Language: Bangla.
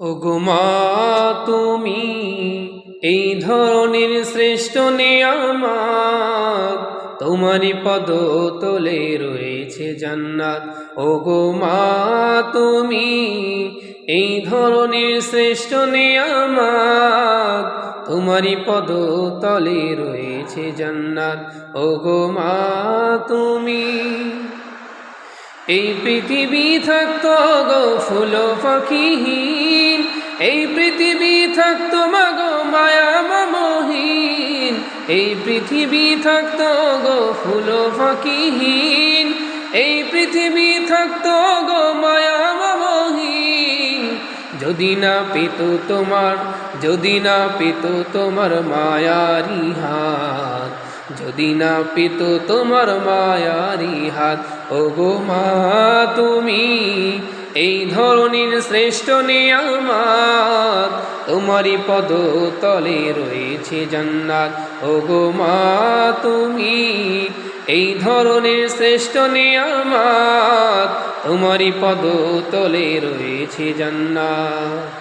ওগো মা, তুমি এই ধরনের শ্রেষ্ঠ নেয়ামত, তোমারই পদ তলে রয়েছে জান্নাত। ওগো মা, তুমি এই ধরনের শ্রেষ্ঠ নেয়ামত, তোমারই পদ তলে রয়েছে জান্নাত। ওগো মা, তুমি এই পৃথিবী থাকতো গো ফুল পাখিহীন, এই পৃথিবী থাকতো মাগো মায়া মমহীন, এই পৃথিবী থাকতো গো ফুল পাখিহীন, এই পৃথিবী থাকতো গো মায়া মমহীন। যদি না পেত তোমার, যদি না পেত তোমার মায়ারি হাত, যদি না পেত তোমার মায়ারি হাত। ওগো মা, তুমি এই ধরনের শ্রেষ্ঠ নেয়ামত, তোমারই পদ তলে রয়েছে জান্নাত। ওগো মা, তুমি এই ধরনের শ্রেষ্ঠ নেয়ামত, তোমারই পদ তলে রয়েছে জান্নাত।